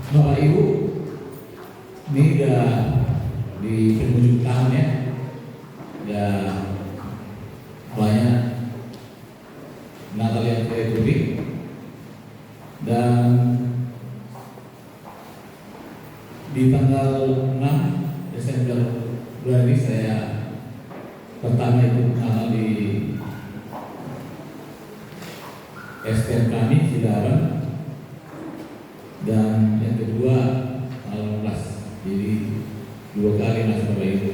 Bapak Ibu, ini udah di penghujung tahun ya, udah banyak Natal yang saya ikuti, dan di tanggal 6 Desember bulan ini saya pertama ikut Natal di STM kami Cidaran, dan yang kedua tanggal 16. Jadi 2 kali Mas Bapak Ibu,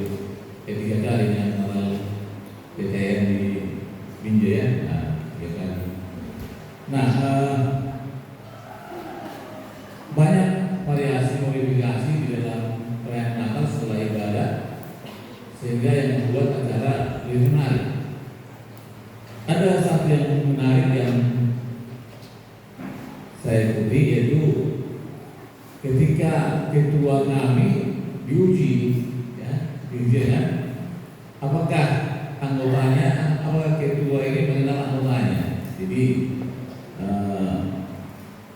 3 kali yang Natal PTN di Binjaya, nah 3 kali. Nah, banyak variasi modifikasi di dalam perayaan Natal setelah ibadah, sehingga yang membuat acara lebih menarik. Ada satu yang menarik yang saya ikuti, yaitu ketika ketua kami diuji, ya, apakah anggotanya, apakah ketua ini mengenal anggotanya. Jadi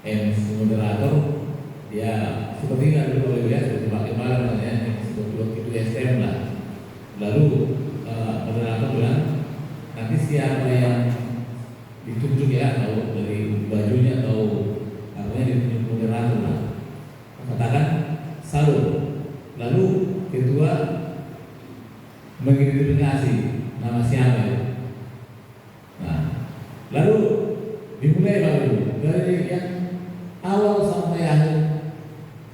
MC moderator ya seperti nggak dulu boleh lihat seperti Pak Kemal ya, seperti waktu itu STM lah. Lalu moderator bilang, nanti siapa yang ditunjuk ya, tahu dari bajunya atau apanya ditunjuk moderator lah, katakan salur. Lalu ketua mengidentifikasi nama siapa ya. Nah, lalu dimulai baru dari yang awal sampai akhir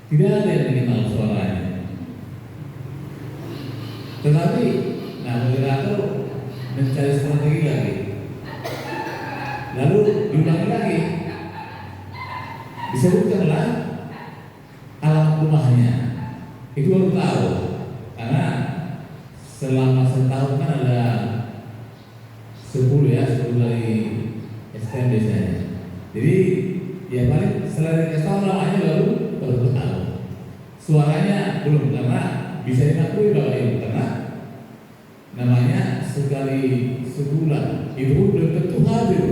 tidak ada yang dikenal suaranya. Tetapi, nah moderator mencari strategi lagi. Lalu diulangi lagi, disebutkanlah alamat rumahnya. Itu baru tahu, karena selama setahun kan ada 10 dari STM biasanya. Jadi ya paling setelah dikasih tahu namanya baru tahu. Suaranya belum, karena bisa diakui Bapak Ibu, karena namanya sekali sebulan itu belum tentu hadir.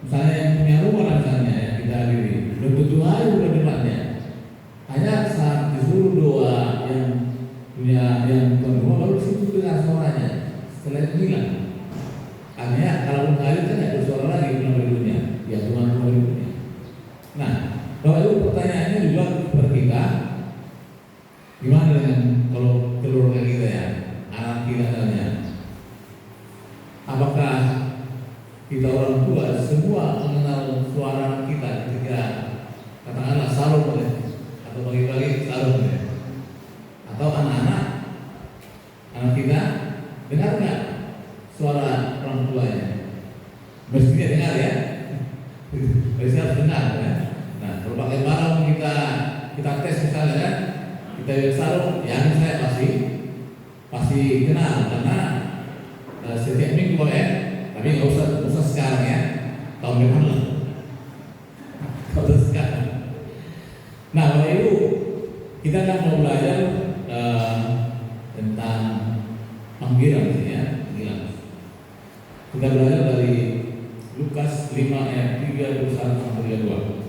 Misalnya yang punya rumah misalnya yang kita hadiri, belum tentu hadir bulan depannya. Hanya saat disuruh doa yang punya yang rumah baru disitu dengar suaranya. Setelah itu hilang. Hanya kalau hadir kan ada suara lagi bulan berikutnya, ya Tuhan berikutnya. Nah, Bapak Ibu, pertanyaannya juga kepada kita, gimana dengan kalau keluarga kita ya, anak kita tanya, apakah kita orang tua semua mengenal suara kita ketika katakanlah salur atau bagi-bagi salur, atau anak-anak kita dengar nggak suara orang tuanya? Mestinya dengar ya, mestinya harus dengar ya. Nah, kalau pakai barang kita tes misalnya kan, kita lihat salur, ya saya pasti kenal, karena setiap minggu ya. Tapi nggak usah sekarang ya, tahun depan lah. Nggak usah sekarang. Nah, Bapak Ibu, kita akan mau belajar tentang panggilan ya, panggilan. Kita belajar dari Lukas 5 ayat 31 sampai 32.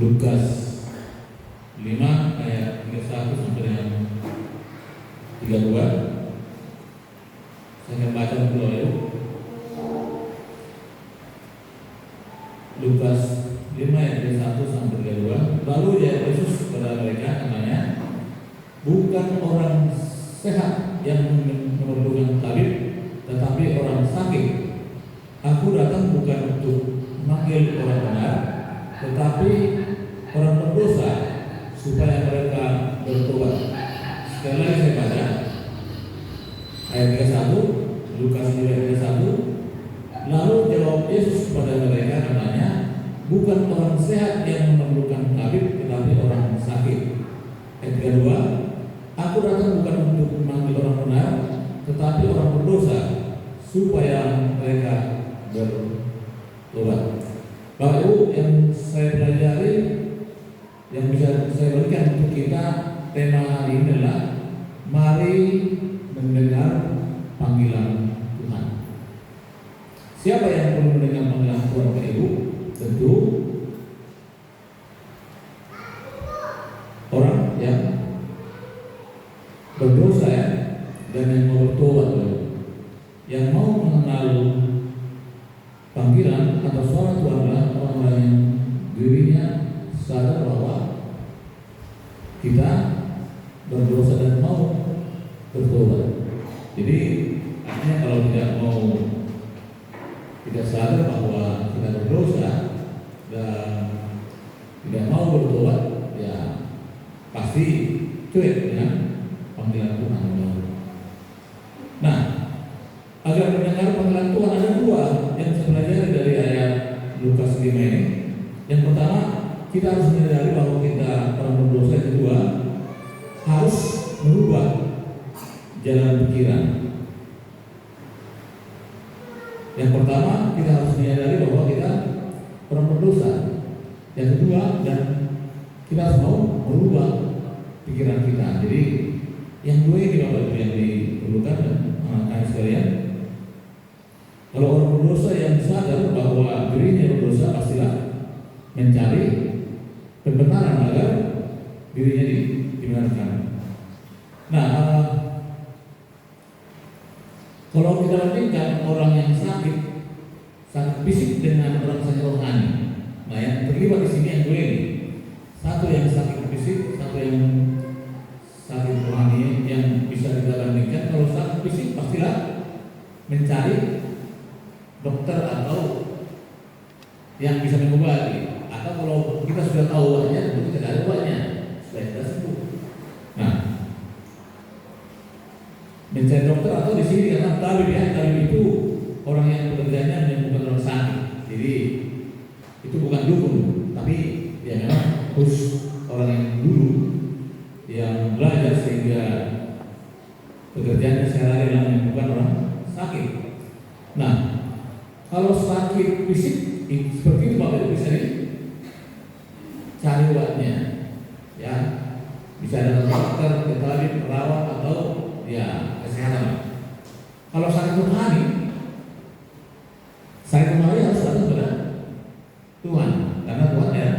Lukas 5 ayat 31 sampai dengan 32. Saya akan baca dulu ya. Lukas 5 ayat 31 sampai 32. Lalu ya Yesus kepada mereka katanya, bukan orang sehat yang memerlukan tabib, tetapi orang sakit. Aku datang bukan untuk memanggil orang benar, tetapi orang berdosa supaya mereka bertobat. Sekali lagi saya baca ayat 31, Lukas 5 ayat 31. Lalu jawab Yesus kepada mereka katanya, bukan orang sehat yang memerlukan tabib, tetapi orang sakit. Ayat 32, aku datang bukan untuk memanggil orang benar, tetapi orang berdosa supaya mereka bertobat. Bapak Ibu, yang saya pelajari, yang bisa saya berikan untuk kita tema hari ini adalah mari mendengar panggilan Tuhan. Siapa yang perlu mendengar panggilan Tuhan, Bapak Ibu? Tentu orang yang berdosa ya, dan yang mau bertobat, yang mau mengenal panggilan atau suara Tuhan adalah orang-orang yang dirinya sadar bahwa kita berdosa dan mau bertobat. Jadi artinya kalau tidak sadar bahwa kita berdosa dan tidak mau bertobat, ya pasti cuek dengan panggilan Tuhan. Nah, agar mendengar panggilan Tuhan ada dua yang saya pelajari dari ayat Lukas 5 ini. Yang pertama, kita harus menyadari bahwa kita orang berdosa. Yang kedua, harus merubah jalan pikiran. Yang pertama, kita harus menyadari bahwa kita orang berdosa. Yang kedua, dan kita harus mau merubah pikiran kita. Jadi yang dua ini Bapak Ibu yang diperlukan anak-anak sekalian. Kalau orang berdosa yang sadar bahwa dirinya berdosa, pastilah mencari kebenaran agar dirinya dibenarkan. Nah, kalau kita bandingkan orang yang sakit fisik dengan orang sakit rohani, nah yang terlibat di sini yang dua ini, satu yang sakit fisik, satu yang sakit rohani. Yang bisa kita bandingkan, kalau sakit fisik pastilah mencari dokter atau yang bisa mengobati, atau kalau kita sudah tahu obatnya, tentu kita cari obatnya supaya kita sembuh. Nah, mencari dokter atau di sini karena tabib itu orang yang pekerjaannya menyembuhkan orang sakit. Jadi itu bukan dukun, tapi ya memang khusus orang yang dulu yang belajar sehingga pekerjaannya sehari-hari adalah menyembuhkan orang sakit. Nah, kalau sakit fisik seperti itu Bapak Ibu bisa cari obatnya, ya bisa ada dokter, tabib, perawat atau ya kesehatan. Kalau sakit rohani harus datang kepada Tuhan, karena Tuhan ya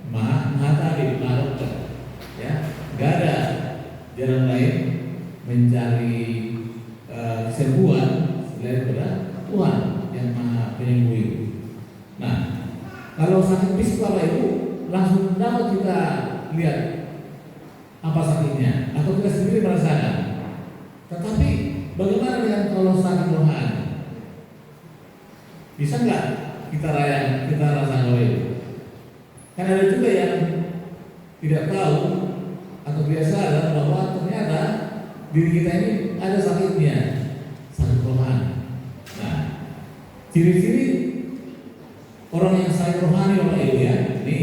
maha tabib, maha dokter, ya nggak ada jalan lain mencari kesembuhan selain kepada Tuhan yang maha penyembuh itu. Nah, kalau sakit fisik Bapak Ibu langsung dapat kita lihat apa sakitnya atau kita sendiri merasakan. Tetapi bagaimana dengan kalau sakit rohani? Bisa nggak kita rasakan Bapak Ibu? Kan ada juga yang tidak tahu atau tidak sadar bahwa ternyata diri kita ini ada sakitnya, sakit rohani. Nah, ciri-ciri orang yang sakit rohani Bapak Ibu ya, ini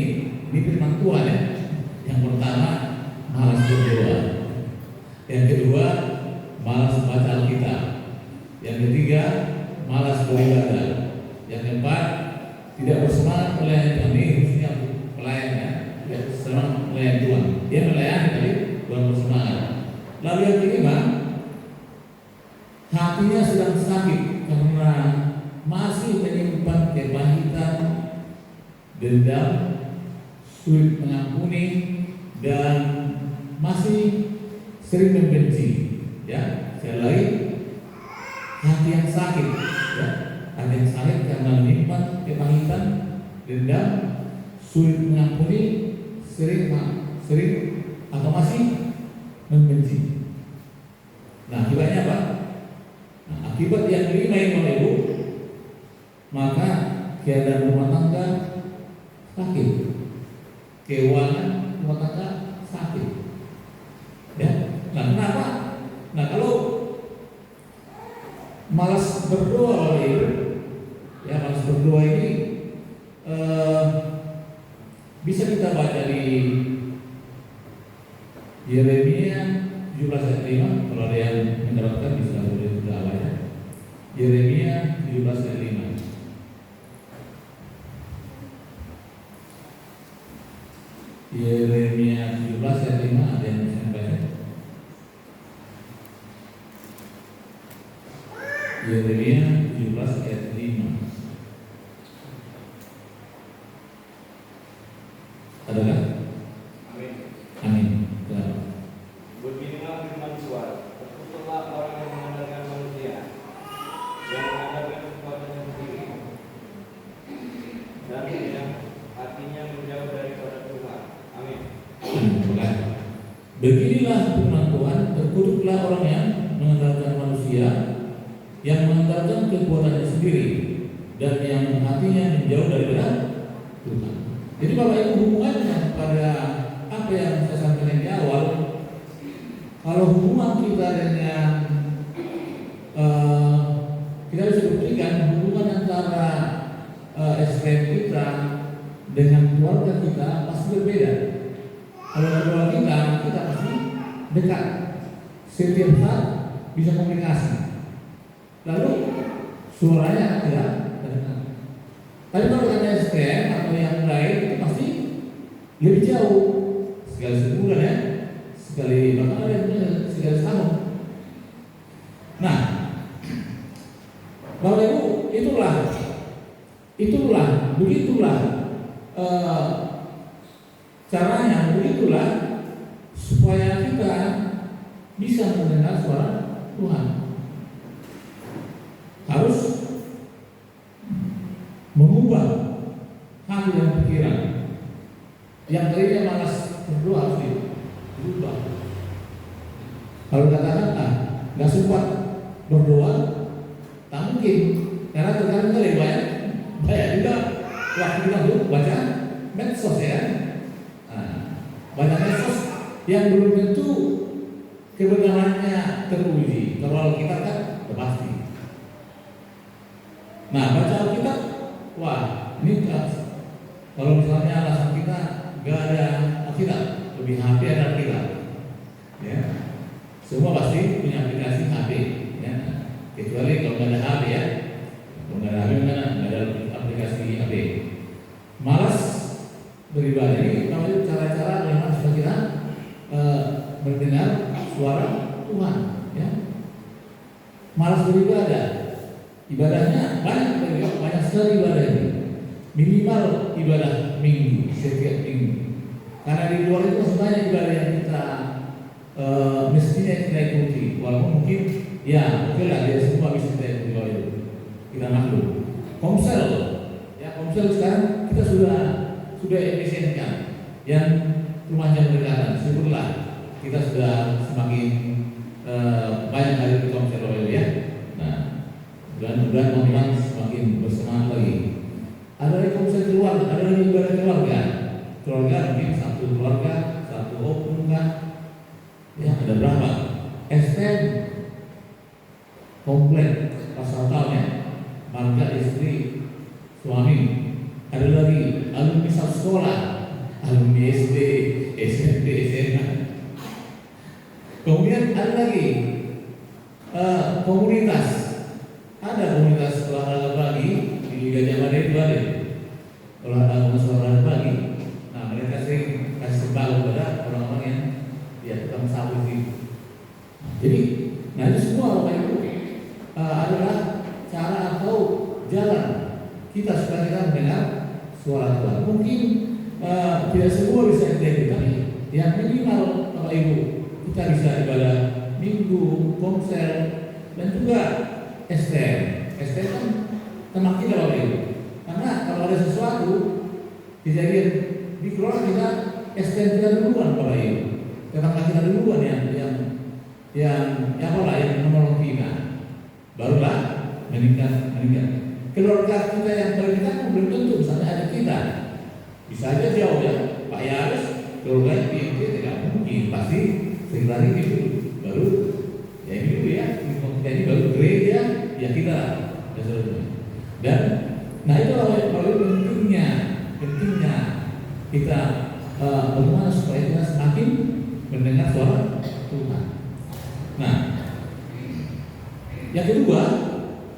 firman Tuhan ya. Yang pertama, malas berdoa. Yang kedua, malas membaca Alkitab. Yang ketiga, malas beribadah. Yang keempat, tidak bersemangat melayani Tuhan. Ini khususnya pelayan ya, tidak bersemangat melayani Tuhan. Dia melayani tapi bukan bersemangat. Lalu yang kelima, hatinya sedang sakit karena masih menyimpan kepahitan, dendam, sulit mengampuni, dan masih sering membenci. Ya, sekali lagi, hati yang sakit, ya, hati yang sakit karena menyimpan kepahitan, dendam, sulit mengampuni, sering atau masih membenci. Nah, akibatnya apa? Nah, akibat yang kelima ini Bapak Ibu, maka keadaan rumah tangga sakit, keuangan rumah tangga sakit. Ya, nah kenapa? Nah kalau malas berdoa Bapak Ibu, ya malas berdoa ini bisa kita baca di Yeremia 17 ayat 5. Kalau ada yang menerapkan bisa boleh kita baca Yeremia 17 ayat 5. Yeremia 17 ayat 5 ada yang bisa Yeremia 17 ayat 5. Adakah? Amin. Amin. Kenapa? Beginilah firman Tuhan, terkutuklah orang yang mengandalkan manusia, yang mengandalkan kekuatannya sendiri, dan yang hatinya menjauh daripada Tuhan. Amin. Beginilah firman Tuhan, terkutuklah orang yang mengandalkan manusia, yang mengandalkan kekuatannya sendiri, dan yang hatinya menjauh daripada Tuhan. Jadi Bapak Ibu, hubungannya pada apa yang saya sampaikan di awal, kalau hubungan kita dengan kita bisa buktikan hubungan antara STM kita dengan keluarga kita pasti berbeda. Kalau keluarga kita pasti dekat, setiap saat bisa komunikasi. Lalu suaranya tidak terdengar. Tapi kalau dengan STM atau yang lain itu pasti lebih jauh, sekali sebulan ya, sekali bahkan ada yang sekali setahun. Nah, Bapak Ibu, begitulah caranya, begitulah supaya kita bisa mendengar suara Tuhan. Harus mengubah hati dan pikiran. Yang tadinya malas berdoa harus diubah. Kalau kata-kata nggak sempat berdoa, tak mungkin, karena terkadang lebih banyak juga waktu kita baca medsos ya. Banyak medsos yang belum tentu kebenarannya teruji. Kalau kita kan pasti. Nah, baca Alkitab, wah ini kalau misalnya alasan kita nggak ada Alkitab, lebih HP ada Alkitab, ya. Semua pasti punya aplikasi HP, ya. Kecuali kalau nggak ada HP ya, kalau nggak ada HP nggak ada aplikasi HP. Malas beribadah ini kalau cara-cara memang supaya kita mendengar suara Tuhan, ya. Malas beribadah, ibadahnya banyak sekali ibadah ini. Minimal ibadah minggu, setiap minggu. Karena di luar itu masih banyak ibadah yang kita mestinya kita ikuti. Walaupun mungkin ya oke lah dia semua bisa kita ikuti kalau itu. Kita maklum. Komsel, ya komsel sekarang kita sudah efisienkan. Yang rumahnya berdekatan, syukurlah kita sudah semakin banyak hari di komsel ya. Nah, mudah-mudahan teman-teman semakin bersemangat lagi. Ada lagi komsel keluarga, ada lagi ibadah keluarga. Keluarga mungkin satu keluarga, satu opung kan. Ya ada berapa? STM komplek pasal tahunnya, marga istri, suami. Ada lagi alumni satu sekolah, alumni SD, SMP, SMA. Kemudian ada lagi komunitas. Ada komunitas olahraga pagi di Liga Jaman itu ada olahraga pagi. Nah mereka sering kasih sembako kepada orang-orang yang ya tukang sapu itu. Jadi, nah itu semua Bapak Ibu adalah cara atau jalan kita supaya kita mendengar suara Tuhan. Mungkin tidak semua bisa kita, tapi yang minimal Bapak Ibu kita bisa ibadah minggu, komsel, dan juga STM. STM kan teman kita Bapak Ibu. Karena kalau ada sesuatu kejadian di keluarga kita, STM kita duluan Bapak Ibu. Tetangga kita duluan yang menolong kita. Barulah meningkat. Keluarga kita yang terdekat belum tentu, misalnya ada kita. Bisa aja jauh ya, Pak Yaris, keluarga PMT tidak mungkin, pasti sekitar ini dulu, baru ya ini dulu ya, jadi baru gereja, ya kita dan nah itu kalau pentingnya kita bagaimana supaya kita semakin mendengar suara Tuhan. Nah, yang kedua,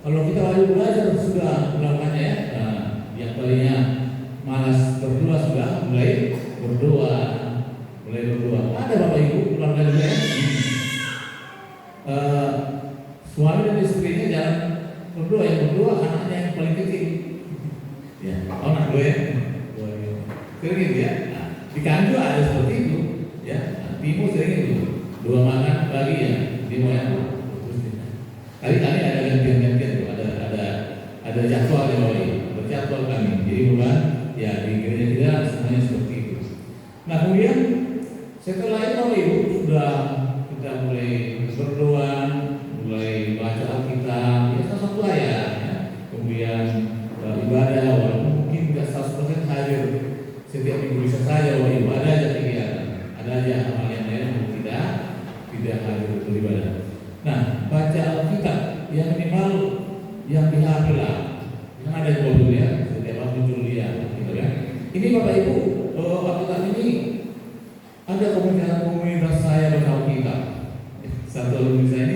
kalau kita wajib belajar sudah melakukannya ya, yang tadinya malas berdoa sudah mulai berdoa. Ada Bapak Ibu keluarga juga ya. Suami dan istrinya jalan Kira gitu ya. Nah, di Kan juga ada seperti itu, ya. Nah, Timo sering itu 2 makan pagi ya, Timo ya. Terus kali-kali ada gantian-gantian tuh, ada jadwal yang lain, berjadwal kami. Jadi bukan ya di gereja kita semuanya seperti itu. Nah kemudian setelah itu Bapak Ibu sudah kita mulai berdoa, mulai baca Alkitab, ya satu ayat, ya. Kemudian ibadah, walaupun mungkin tidak 100% hadir setiap minggu bisa saja, Bapak Ibu ada aja kegiatan, ada aja hal yang lain yang tidak hadir beribadah. Nah baca Alkitab yang minimal yang di HP lah, yang ada di bawah ya, setiap hari muncul dia, gitu ya. Ini Bapak Ibu, Alkitab ini ada komunitas saya baca Alkitab. Satu alumni saya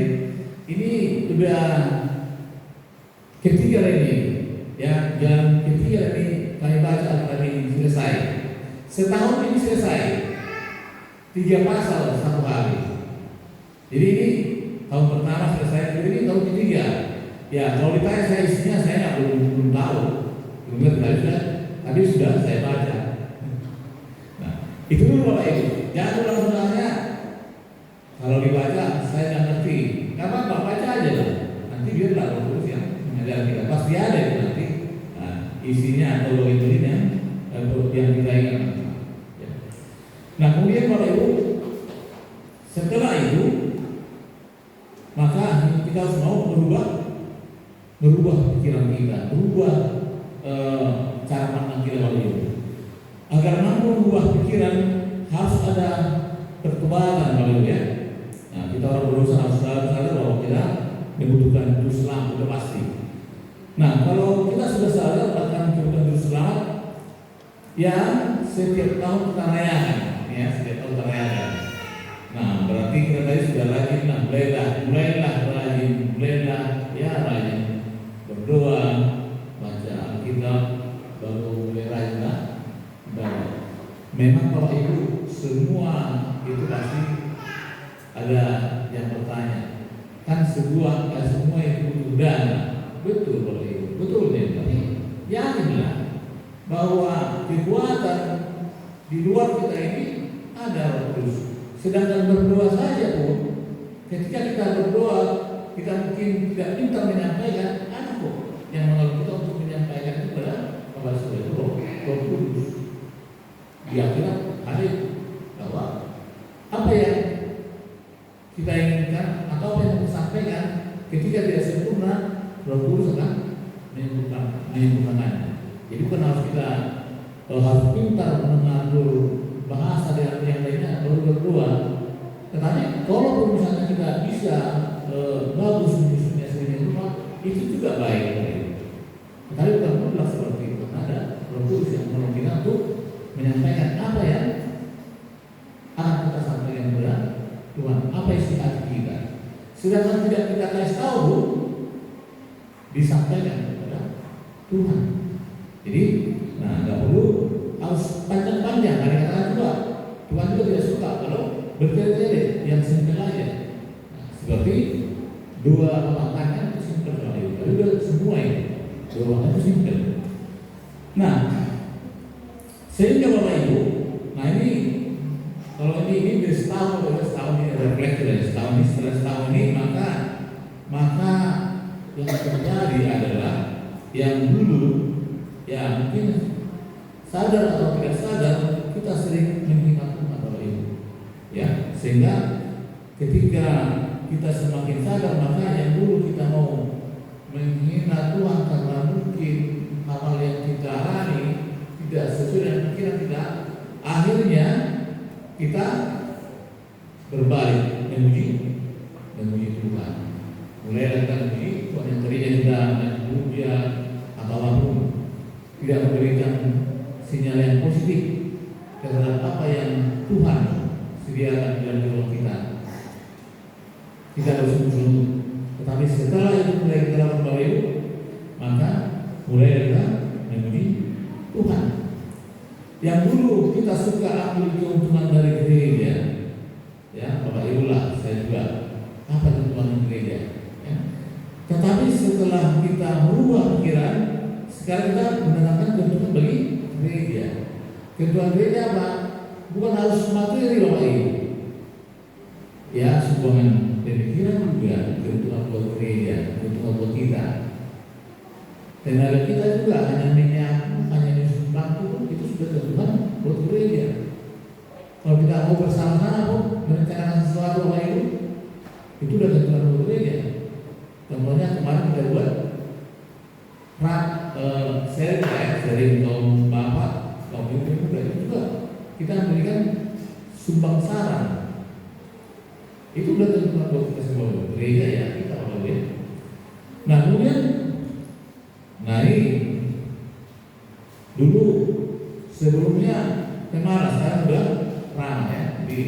ini udah ketiga ini, ya, yang ketiga ini kami baca Alkitab ini selesai. Setahun ini selesai 3 pasal satu hari. Jadi ini tahun pertama selesai, jadi ini tahun ketiga. Ya, kalau ditanya saya isinya, saya belum tahu, belum ngerti, tapi sudah saya baca. Nah, itu dulu Bapak Ibu. Jangan langsung tanya. Kalau dibaca, saya nggak ngerti. Nggak apa-apa, baca aja lah. Nanti biarlah terus yang mengajar kita. Pasti ada itu nanti. Nah, isinya atau bagian yang kita ingat. Ya. Nah, kemudian Bapak Ibu, setelah itu, maka kita harus mau merubah pikiran kita, merubah cara pandang kita Bapak Ibu. Agar mampu merubah pikiran harus ada pertobatan Bapak Ibu ya. Nah, kita orang berusaha harus sadar bahwa kita membutuhkan juru selamat, sudah pasti. Nah, kalau kita sudah sadar akan kebutuhan juru selamat, ya setiap tahun kita rayakan, ya setiap tahun kita rayakan. Nah, berarti kita tadi sudah rajin lah, mulailah rajin, ya rajin berdoa, baca Alkitab, baru mulai rajin lah. Memang Bapak Ibu semua itu pasti ada yang bertanya, kan semua itu butuh dana. Betul Bapak Ibu, betul nih. Yakinlah bahwa kekuatan di luar kita ini ada terus. Sedangkan berdoa saja pun, ketika kita berdoa, kita mungkin tidak pintar menyampaikan, ada kok yang menolong kita untuk menyampaikan itu kepada saudara Roh Kudus. Dia kira ada bahwa apa yang kita inginkan atau apa yang kita sampaikan ketika tidak sempurna, Roh Kudus akan menyempurnakannya. Jadi bukan harus kita harus pintar mengatur bahasa dengan yang lainnya baru berdoa. Tetapi kalau misalnya kita bisa bagus menyusunnya sendiri rumah, itu juga baik. Tetapi bukan mutlak seperti itu. Ada Roh Kudus yang menolong kita untuk menyampaikan apa yang akan kita sampaikan kepada Tuhan, apa isi hati kita. Sedangkan tidak kita kasih tahu, disampaikan kepada Tuhan. Jadi, nah nggak perlu harus panjang-panjang. Kadang-kadang juga Tuhan juga tidak suka kalau bertele-tele yang simpel aja. Nah, seperti 2 makan itu simpel kalau itu. Tapi semua ini 2 makan itu simpel. Nah, sehingga Bapak Ibu, nah ini kalau ini setahun ini refleksi dari setahun ini, setelah setahun ini maka yang terjadi adalah yang dulu ya mungkin sadar atau tidak sadar kita sering menghina Tuhan Bapak Ibu, ya sehingga ketika kita semakin sadar maka yang dulu kita mau menghina Tuhan karena mungkin hal yang kita alami tidak sesuai dengan pikiran kita, akhirnya kita berbalik memuji Tuhan. Mulai kita memuji Tuhan yang tadinya sudah memuja apapun, tidak memberikan sinyal yang positif terhadap apa yang Tuhan sediakan di dalam jiwa kita. Kita harus sungguh-sungguh. Tetapi setelah itu mulai kita lakukan Bapak Ibu, maka mulai kita memuji Tuhan. Yang dulu kita suka ambil keuntungan dari gereja, ya Bapak Ibu lah, saya juga apa keuntungan gereja. Ya. Tetapi setelah kita merubah pikiran, sekarang kita menanamkan keuntungan bagi gereja. Ketua gereja apa? Bukan harus materi Bapak Ibu. Ya, sumbangan pemikiran juga keuntungan buat gereja, keuntungan buat kita. Tenaga kita juga hanya menyapu, hanya menyusun bangku, itu sudah keuntungan buat gereja. Kalau kita mau bersama-sama merencanakan sesuatu Bapak Ibu, itu udah keuntungan buat gereja. Contohnya kemarin kita buat sering kaum bapak, kaum ibu dan juga kita memberikan sumbang saran. Itu udah tentukan buat kita semua gereja ya kita orang ya. Nah kemudian naik dulu sebelumnya Temara, sekarang udah ramah ya di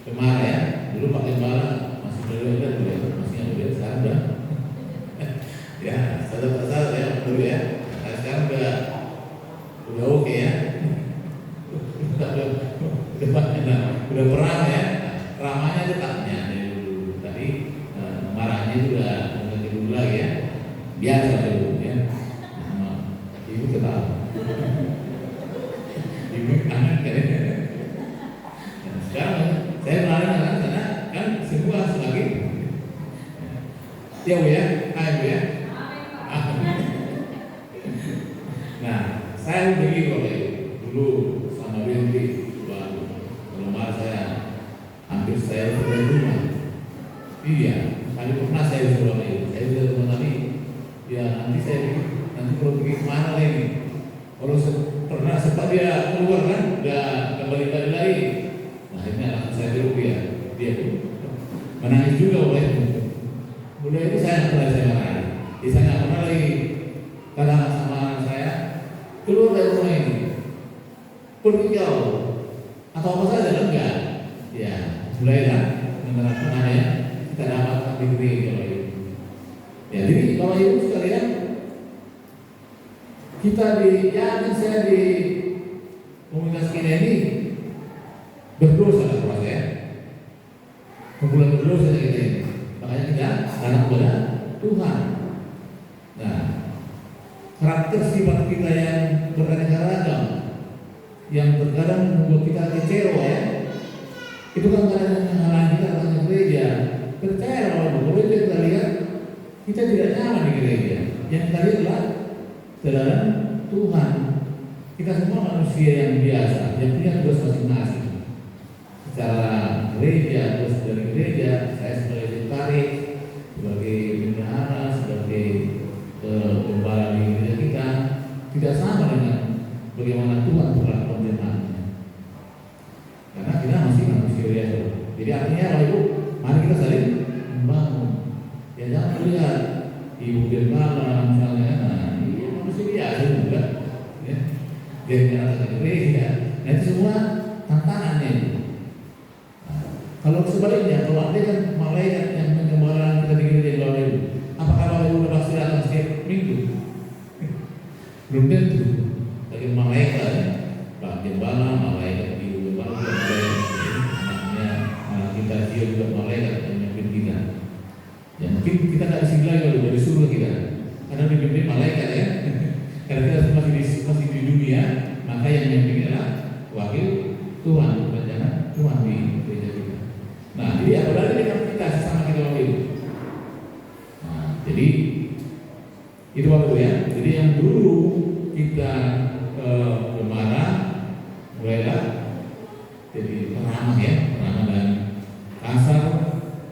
Temara ya. Dulu Pak Temara masih berbeda dulu ya, masih yang berbeda sekarang udah ya sadar ya dulu ya. Nah, sekarang udah oke ya. udah perang ya. Ramahnya tetapnya dari dulu. Tadi marahnya juga dari dulu lagi ya. Biasa dulu ya. Ibu ketawa. Ibu anak kayaknya. Nah, sekarang saya melarang karena kan semua semakin ya Bu ya, hai Bu ya. Nah, saya begini kalau dulu sama Windy, kalau marah saya hampir saya sudah rumah. Iya, kali pernah saya suruh saya sudah rumah tadi. Ya nanti saya nanti kalau pergi kemana lagi? Kalau pernah sempat dia keluar kan, udah kembali lagi. Nah ini anak saya dulu dia menangis juga oleh udah itu saya pernah saya marahin. Saya nggak pernah lagi kadang sama anak saya keluar dari rumah ini pergi jauh atau apa saja enggak ya mulailah menerapkan ya kita dapatkan di gereja ya. Jadi kalau ibu sekalian kita yakin saya di komunitas kita ini berdosa lah ya, kumpulan berdosa kita ini, makanya kita anak kepada Tuhan. Nah karakter sifat kita yang beraneka ragam yang terkadang membuat kita kecewa ya, itu kan kadang menghalangi kita datang ke gereja. Percaya kalau kita lihat kita tidak nyaman di gereja. Yang kita lihat adalah saudara Tuhan. Kita semua manusia yang biasa, yang punya tugas masing-masing. Secara gereja, tugas dari gereja, saya sebagai sekretaris, sebagai bendahara, sebagai gembala di gereja kita, tidak sama dengan bagaimana Tuhan memperlakukan jemaatnya. Karena kita masih manusia biasa. Jadi artinya kalau Ibu, mari kita saling membangun. Ya jangan lihat ibu gembala misalnya, nah ini manusia biasa juga. Ya. Dia menyatakan gereja. Nah itu semua tantangannya. Nah, kalau sebaliknya, kalau ada kan malaikat yang menggembalakan kita di gereja Bapak Ibu, apakah Bapak Ibu sudah pasti datang setiap minggu? Belum tentu. Bagi malaikat, Pak Gembala, malaikat ibu gembala, anaknya, anak kita dia juga malaikat yang memimpin kita. Ya mungkin kita tidak disini lagi kalau dari surga kita, karena dipimpin malaikat ya. Karena kita masih di dunia, maka yang memimpin adalah wakil Tuhan, bukan jangan Tuhan di gereja kita. Nah, jadi apalagi dengan kita sesama kita wakil. Nah, jadi itu waktu ya. Jadi yang dulu kita marah, mulailah jadi peramah ya, peramah dan kasar.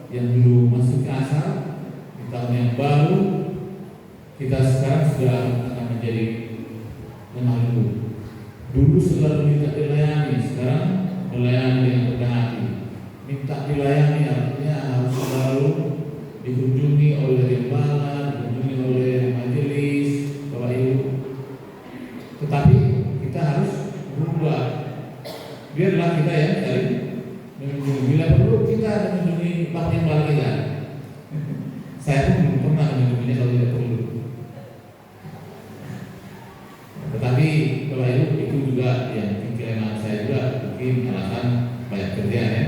Yang dulu masih kasar, di tahun yang baru kita sekarang sudah akan menjadi lemah lembut. Dulu selalu minta dilayani, sekarang melayani dengan rendah hati. Minta dilayani artinya harus selalu dikunjungi oleh gembala, dikunjungi oleh majelis, Bapak Ibu. Tetapi kita harus berubah. Biarlah kita ya saling mengunjungi. Bila perlu kita mengunjungi Pak Gembala kita. Saya pun belum pernah mengunjunginya kalau tidak perlu. Tetapi Bapak Ibu itu juga yang pikiran saya juga mungkin alasan banyak kerjaan ya.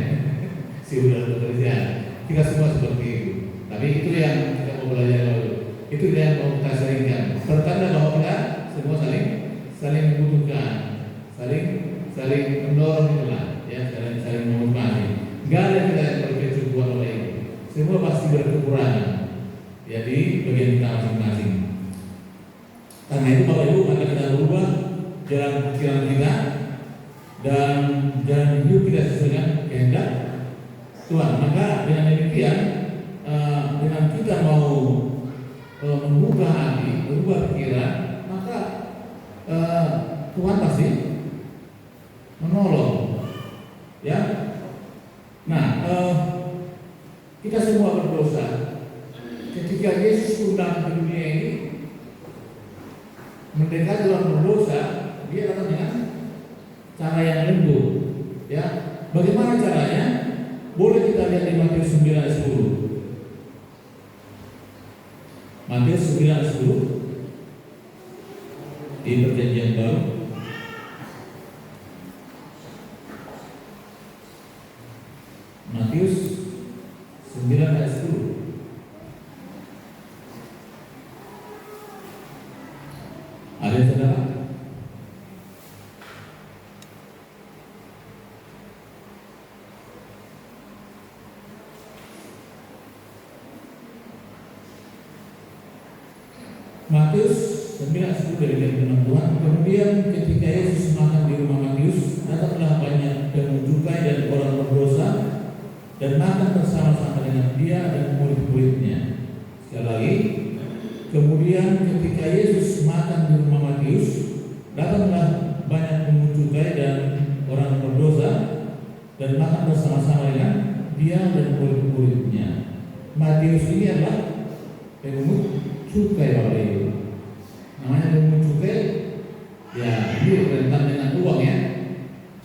Si udah bekerja. Kita semua seperti itu. Tapi itu yang kita mau belajar dulu. Itu yang mau kita seringkan. Pertanda bahwa kita semua saling membutuhkan, saling saling mendorong itulah, ya, saling menghormati. Nggak ada kita yang berkecukupan oleh itu. Semua pasti berkekurangan. Jadi bagian kita masing-masing. Karena itu Bapak Ibu, maka kita berubah jalan pikiran kita dan jalan hidup kita sesuai dengan kehendak Tuhan. Maka dengan demikian, dengan kita mau membuka hati, berubah pikiran, maka Tuhan pasti menolong. Ya. Nah, kita semua berdosa. Ketika Yesus pulang ke dunia ini, mendekati orang berdosa, dia datang dengan cara yang lembut. Ya, bagaimana caranya? Boleh kita lihat di Matius 9 ayat 10. Matius 9 ayat 10 di Perjanjian Baru. Matius 9 ayat 10. Ada saudara? Matius 9:10 dari firman Tuhan. Kemudian ketika Yesus makan di rumah Matius, datanglah banyak pemujukai dan orang berdosa dan makan bersama-sama dengan dia dan murid-muridnya. Sekali lagi, kemudian ketika Yesus makan di rumah Matius, datanglah banyak pemujukai dan orang berdosa dan makan bersama-sama dengan dia dan murid-muridnya. Matius ini adalah pemungut cukai, Bapak Ibu. Namanya pemungut cukai, ya ini rentan dengan uang, ya.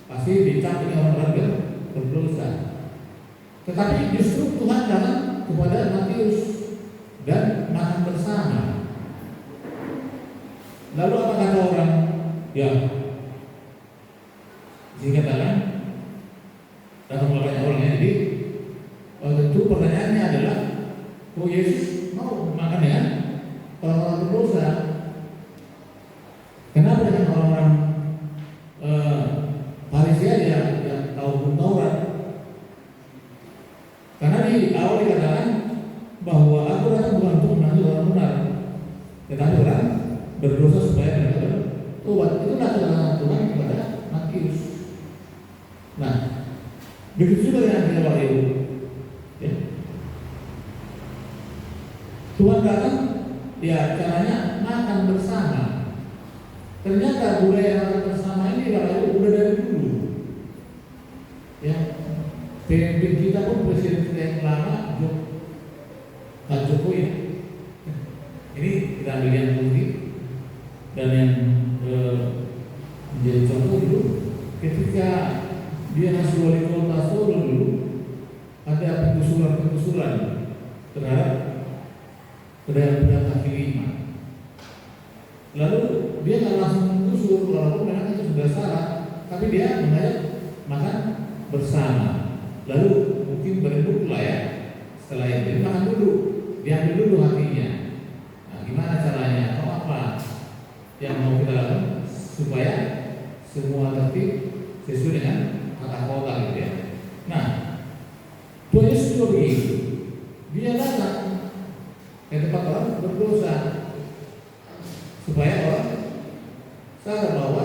Pasti dicampur orang berdosa. Tetapi justru Tuhan datang kepada Matius dan makan bersama. Lalu apa kata orang? Ya, dikatakan datang banyak orang, ya. Jadi tentu pertanyaannya adalah, oh Yesus mau makan dengan orang-orang berdosa? Kenapa dengan orang-orang Farisi aja yang tahu hukum Taurat? Karena di awal dikatakan bahwa aku datang bukan untuk menagih orang benar, tetapi orang berdosa supaya mereka bertobat. Itulah kedatangan Tuhan kepada Matius. Nah, begitu juga dengan kita, Bapak Ibu. Ya. Tuhan datang, ya caranya makan bersama. Ternyata budaya makan bersama ini Bapak Ibu udah dari dulu. Ya, pemimpin kita pun, presiden kita yang lama, Pak Jokowi. Ini kita ambil yang putih dan yang menjadi contoh dulu ketika dia masih wali kota Solo dulu, ada penggusuran terhadap pedagang kaki lima. Lalu dia nggak langsung menggusur, walaupun memang itu sudah salah, tapi dia mengajak makan bersama. Lalu mungkin berembuk lah, ya. Setelah itu makan dulu, diambil dulu hatinya. Nah, gimana caranya? Atau apa yang mau kita lakukan supaya semua tertib sesuai dengan tata kota, gitu, ya. Nah, Tuhan Yesus juga begitu. Dia datang ke tempat orang berdosa supaya orang sadar bahwa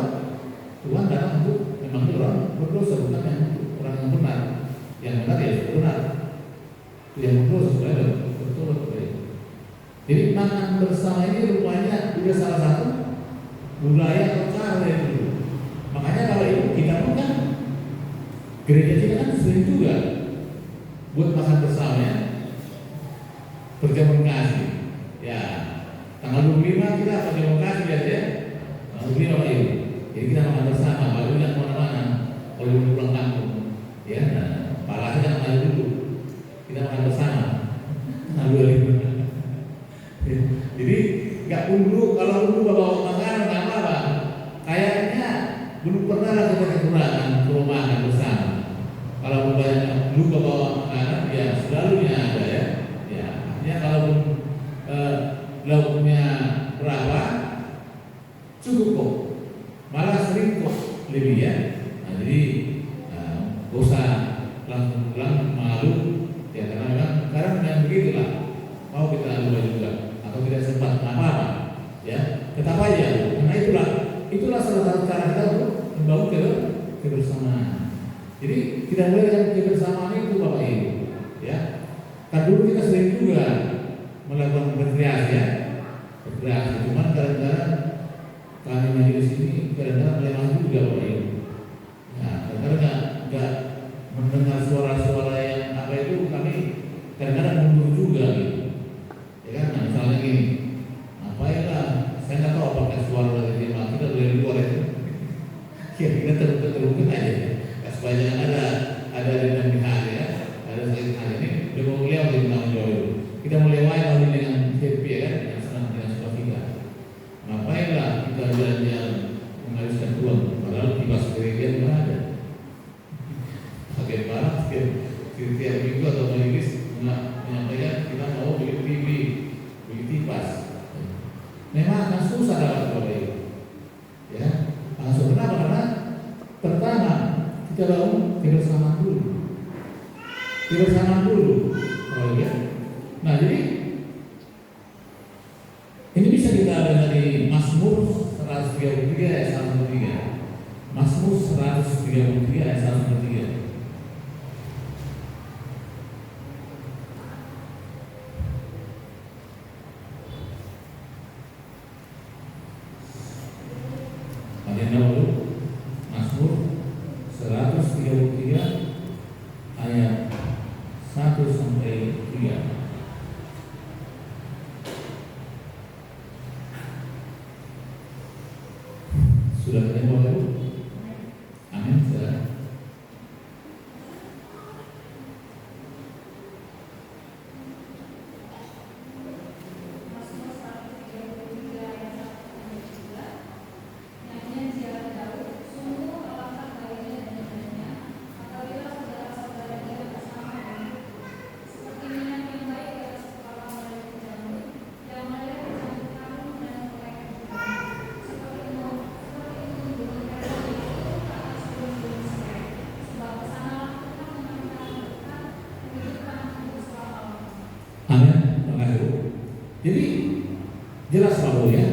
Tuhan datang untuk memang orang berdosa, bukan yang orang yang benar. Yang benar ya benar, yang berdosa supaya bertobat. Jadi makan bersama ini rupanya juga salah satu budaya atau cara itu. Makanya kalau itu kita pun kan, gereja kita kan sering juga buat makan bersama, ya. Berjamuan kasih, ya. Tanggal 25 kita berjamuan kasih, ya. Tanggal 25 Pak Ibu. Jadi kita makan bersama, kalau tidak kemana-mana, kalau pulang kampung, ya. Parahnya kan makan dulu, kita makan bersama. Tanggal 25. Jadi nggak dulu, kalau dulu bawa makanan nggak apa-apa. Kayaknya belum pernah lah kita kekurangan kalau makan bersama. Kalau banyak dulu bawa makanan, ya selalunya ada, ya. Ya kalau lauknya berapa, cukup kok. Malah sering kok lebih, ya. Bapak juga, atau tidak sempat, nggak apa-apa, ya, tetap aja. Karena itulah salah satu cara kita untuk membangun kebersamaan. Jadi tidak boleh dengan kebersamaan itu Bapak Ibu, ya. Kan dulu kita sering juga melakukan berkreasi, ya, berkreasi. Cuman kadang-kadang kami majelis ini kadang-kadang lemah juga Bapak Ibu. Nah, kadang-kadang nggak mendengar suara-suara yang apa itu, kami kadang-kadang mundur juga gitu. Ya kan, nah, misalnya gini, apa ya lah, saya nggak tahu apakah suara dari jemaat kita dari luar itu. Ya kita terbuka aja, ya, supaya ada dinamika ya, ada sakit hati ini. Udah mau lewat di tanggung jawab itu. Kita mau lewat kali dengan happy ya kan, yang senang dengan suka. Ngapain lah kita jalan-jalan menghabiskan uang, padahal di pas gereja mana ada. Pakai barang setiap minggu atau majelis menyampaikan kita mau beli TV, beli kipas. Memang akan susah dalam Bapak Ibu. Ya, langsung kenapa? Karena pertama kita bangun kebersamaan dulu, ya. Nah jadi ini bisa kita ada dari Mazmur 133 ayat 103. Mazmur 133 ayat 103. Mazmur 133 ayat 1 sampai 3. Sudah ketemu Bapak Ibu? Amin. Sudah. Jadi jelas Bapak ya,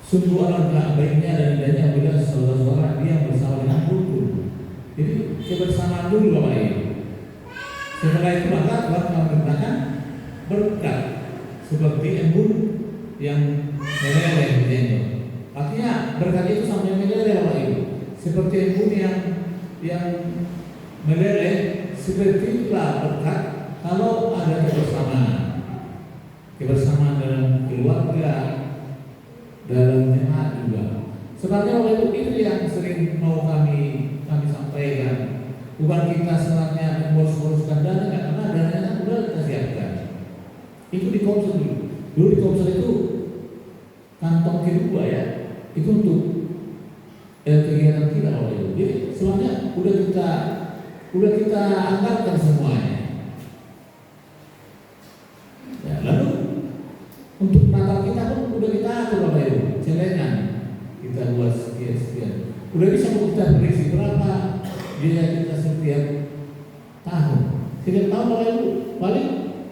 sungguh alangkah baiknya dan indahnya bila saudara-saudara dia bersama dengan rukun. Jadi kebersamaan dulu Bapak Ibu. Setelah itu maka Tuhan memerintahkan berkat seperti embun yang meleleh di jenggot. Artinya berkat itu sampai meleleh Bapak Ibu. Seperti embun yang meleleh, seperti itulah berkat kalau ada kebersamaan dalam keluarga, dalam jemaat juga. Sebenarnya Bapak Ibu itu yang sering mau kami sampaikan. Bukan kita sebenarnya mengurus-uruskan dana, karena dananya sudah kita siapkan. Itu di Komsel dulu. Dulu di Komsel itu kantong kedua ya, itu untuk kegiatan kita Bapak Ibu. Jadi sebenarnya udah kita anggarkan semuanya. Ya, lalu untuk Natal kita pun udah kita atur Bapak Ibu, celengan kita buat sekian. Udah bisa kita berisi berapa biaya kita setiap tahun. Setiap tahun Bapak Ibu paling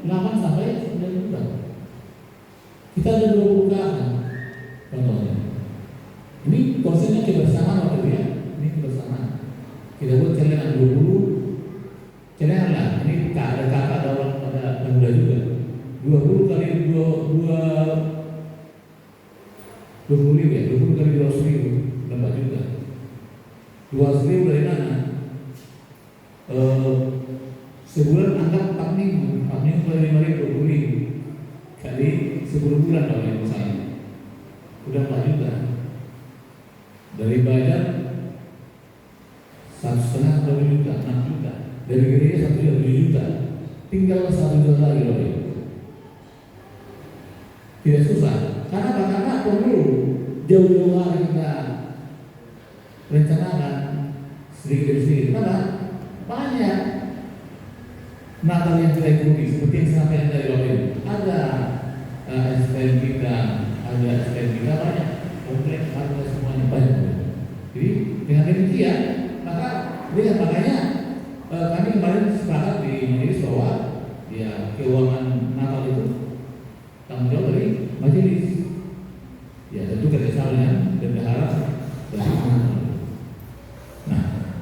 8 sampai 9 juta. Kita ada 20 kan, contohnya. Ini konsepnya kebersamaan Bapak Ibu ya. Ini kebersamaan. Kita buat celengan 20 celengan lah. Ini ada kakak, ada orang, ada muda juga. 20 kali 20 ribu ya, 20 kali 200 ribu, berapa juta? 200 ribu dari mana? Sebulan anggap 4 minggu kali 5 ribu, 20 ribu kali 10 bulan kalau yang saya udah 4 juta. Dari badan 1,5 2 juta, 6 juta. Dari gereja 1 juta, 7 juta. Tinggal 1 juta lagi loh. Tidak susah, karena perlu jauh-jauh hari kita rencanakan sedikit demi sedikit. Karena banyak Natal yang kita ikuti, seperti yang disampaikan dari Bapak Ibu. Ada SPM kita, ada SPM kita banyak, kompleks, harga semuanya banyak. Jadi dengan demikian, makanya kami kemarin sepakat di majelis bahwa ya keuangan Natal itu tanggung jawab dari majelis. Ya tentu kerjasama dengan bendahara dan imam.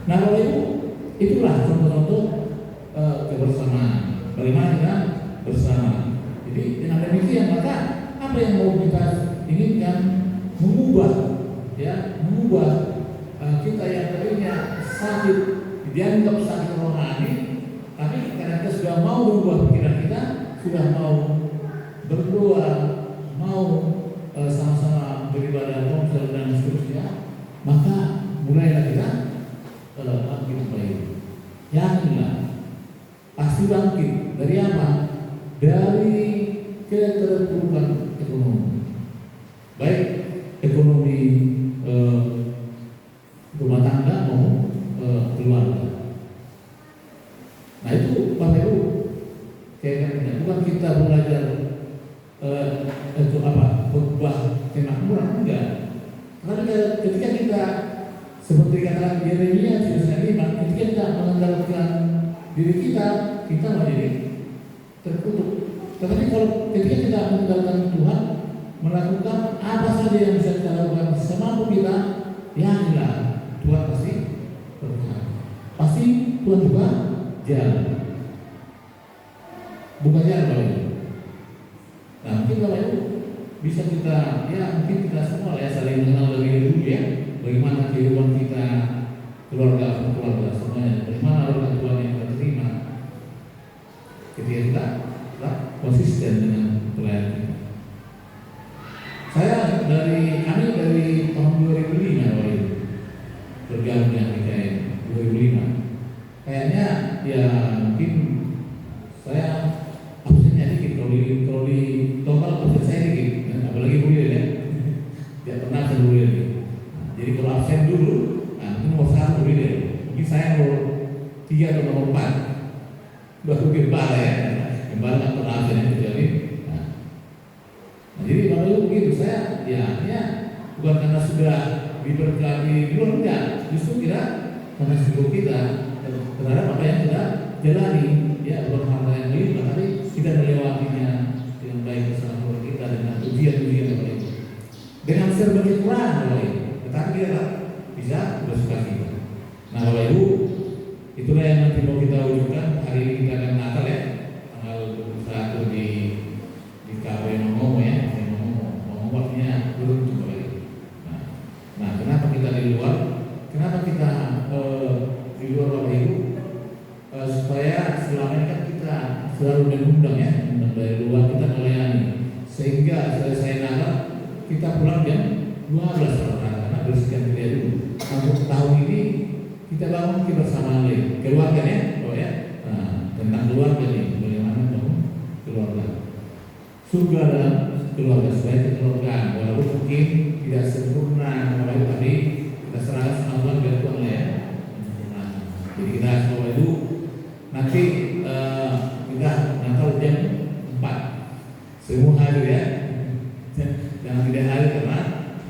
Nah Bapak Ibu, itulah contoh-contoh kebersamaan. Bagaimana kita bersama. Jadi dengan demikian maka apa yang mau kita inginkan mengubah kita yang tadinya sakit dianggap sakit rohani, tapi karena kita sudah mau mengubah pikiran kita, sudah mau berdoa, mau sama-sama beribadah konsel dan seterusnya, maka mulailah kita bangkit kembali. Yakinlah, pasti bangkit. Dari apa? Dari keterpurukan ekonomi, baik ekonomi rumah tangga maupun keluarga. Nah itu Bapak Ibu, kayaknya bukan kita belajar itu khutbah kemakmuran, enggak. Karena ketika kita seperti kata Yeremia 9:5, ketika kita mengandalkan diri kita menjadi terkutuk. Tetapi kalau ketika kita mengandalkan Tuhan, melakukan apa saja yang bisa kita lakukan semampu kita, yakinlah Tuhan pasti berkata. Pasti Tuhan juga jalan. Bukan jalan Bapak Ibu. Nah mungkin Bapak Ibu bisa kita, mungkin kita semua saling mengenal lebih dulu bagaimana kehidupan kita, keluarga semuanya, bagaimana orang Tuhan yang kita terima ketika kita konsisten dengan pelayanan kita. Kami dari tahun 2005 Bapak Ibu bergabung dengan PKN 2005. Kayaknya mungkin saya absennya dikit, kalau di total absen saya dikit, apalagi Bu ya. Tidak pernah absen Bu ya. Jadi kalau absen dulu, mungkin nomor 1 Bu ya. Mungkin saya nomor 3 atau nomor 4. Baru gembala gembala nggak pernah absen kecuali. Nah, jadi Bapak Ibu begitu, saya bukan karena sudah diberkati belum, enggak, justru karena syukur kita terhadap apa yang kita jalani, bukan hal yang lain, tapi kita melewatinya dengan baik bersama keluarga kita dengan ujian-ujian Bapak Ibu. Dengan serba kekurangan Bapak Ibu, tetapi kita bisa bersuka cita. Nah Bapak Ibu, itulah yang nanti mau kita wujudkan. Hari ini kita akan Natal tanggal 21 di KW Momo waktunya turun Bapak Ibu. Nah, kenapa kita di luar? Kenapa kita di luar Bapak Ibu? Supaya selama ini kan kita selalu mengundang dari luar kita melayani, sehingga selesai Natal kita pulang jam 12 karena bersihkan gereja dulu. Untuk tahun ini kita bangun kebersamaan lagi keluarga tentang keluarga nih, bagaimana bangun keluarga. Surga dalam keluarga, sebagai keluarga, walaupun mungkin tidak sempurna, tapi kita serahkan sama Tuhan biar Tuhan jadi kita semua itu nanti kita Natal jam 4 semua hadir jangan tidak hadir karena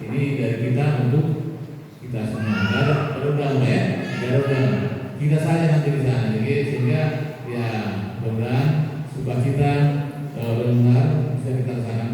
ini dari kita untuk kita semua. Tidak ada undang kita saja nanti di sana, jadi sehingga mudah-mudahan sukacita benar bisa kita rasakan